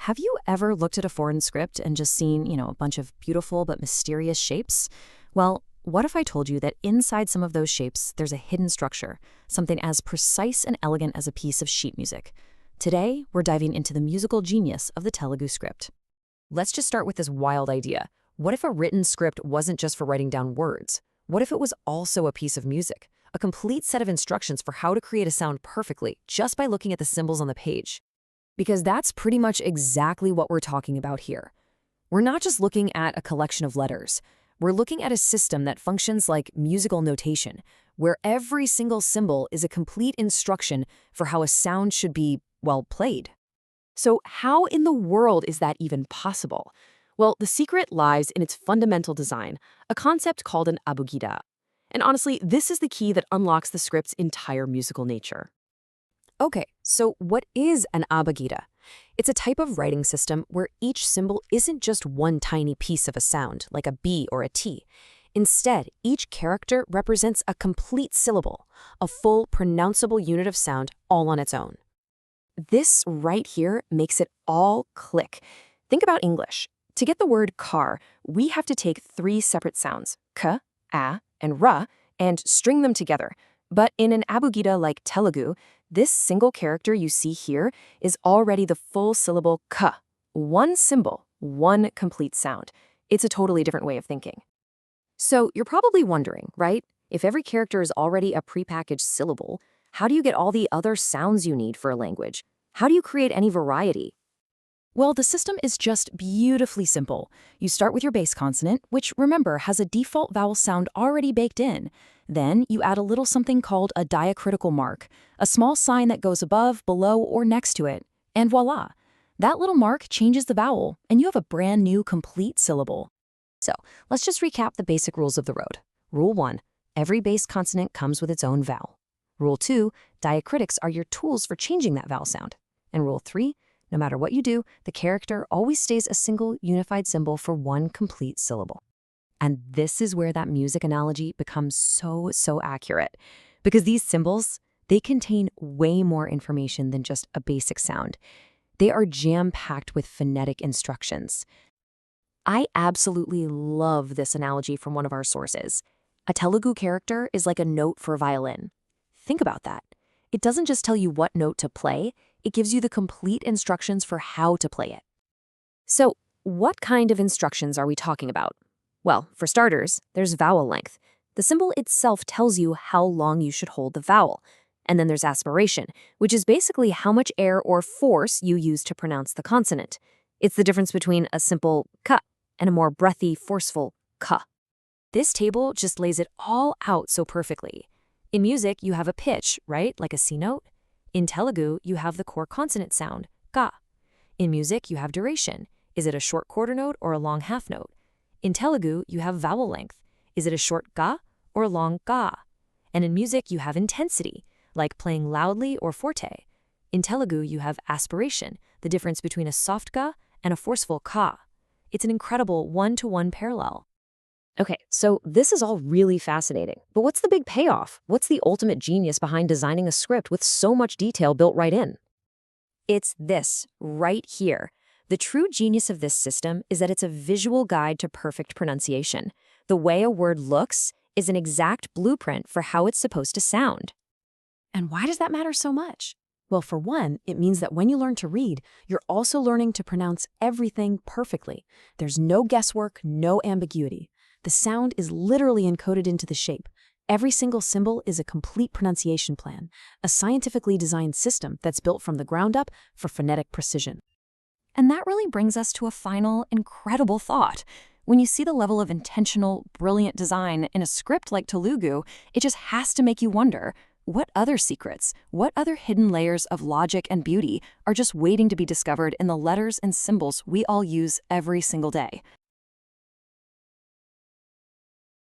Have you ever looked at a foreign script and just seen, a bunch of beautiful but mysterious shapes? Well, what if I told you that inside some of those shapes, there's a hidden structure, something as precise and elegant as a piece of sheet music? Today, we're diving into the musical genius of the Telugu script. Let's just start with this wild idea. What if a written script wasn't just for writing down words? What if it was also a piece of music? A complete set of instructions for how to create a sound perfectly, just by looking at the symbols on the page. Because that's pretty much exactly what we're talking about here. We're not just looking at a collection of letters. We're looking at a system that functions like musical notation, where every single symbol is a complete instruction for how a sound should be, well, played. So how in the world is that even possible? Well, the secret lies in its fundamental design, a concept called an abugida. And honestly, this is the key that unlocks the script's entire musical nature. Okay, so what is an abugida? It's a type of writing system where each symbol isn't just one tiny piece of a sound, like a B or a T. Instead, each character represents a complete syllable, a full pronounceable unit of sound all on its own. This right here makes it all click. Think about English. To get the word car, we have to take three separate sounds, k, a, and ra, and string them together. But in an abugida like Telugu, this single character you see here is already the full syllable ka. One symbol, one complete sound. It's a totally different way of thinking. So you're probably wondering, right? If every character is already a prepackaged syllable, how do you get all the other sounds you need for a language? How do you create any variety? Well, the system is just beautifully simple. You start with your base consonant, which, remember, has a default vowel sound already baked in. Then you add a little something called a diacritical mark, a small sign that goes above, below, or next to it. And voila! That little mark changes the vowel, and you have a brand new complete syllable. So let's just recap the basic rules of the road. Rule 1, every base consonant comes with its own vowel. Rule 2, diacritics are your tools for changing that vowel sound. And Rule 3, no matter what you do, the character always stays a single unified symbol for one complete syllable. And this is where that music analogy becomes so accurate. Because these symbols, they contain way more information than just a basic sound. They are jam-packed with phonetic instructions. I absolutely love this analogy from one of our sources. A Telugu character is like a note for a violin. Think about that. It doesn't just tell you what note to play, it gives you the complete instructions for how to play it. So, what kind of instructions are we talking about? Well, for starters, there's vowel length. The symbol itself tells you how long you should hold the vowel. And then there's aspiration, which is basically how much air or force you use to pronounce the consonant. It's the difference between a simple ka and a more breathy, forceful ka. This table just lays it all out so perfectly. In music, you have a pitch, right, like a C note? In Telugu, you have the core consonant sound, ga. In music, you have duration. Is it a short quarter note or a long half note? In Telugu, you have vowel length. Is it a short ga or a long ga? And in music, you have intensity, like playing loudly or forte. In Telugu, you have aspiration, the difference between a soft ga and a forceful ka. It's an incredible one-to-one parallel. Okay, so this is all really fascinating, but what's the big payoff? What's the ultimate genius behind designing a script with so much detail built right in? It's this, right here. The true genius of this system is that it's a visual guide to perfect pronunciation. The way a word looks is an exact blueprint for how it's supposed to sound. And why does that matter so much? Well, for one, it means that when you learn to read, you're also learning to pronounce everything perfectly. There's no guesswork, no ambiguity. The sound is literally encoded into the shape. Every single symbol is a complete pronunciation plan, a scientifically designed system that's built from the ground up for phonetic precision. And that really brings us to a final, incredible thought. When you see the level of intentional, brilliant design in a script like Telugu, it just has to make you wonder, what other secrets, what other hidden layers of logic and beauty are just waiting to be discovered in the letters and symbols we all use every single day?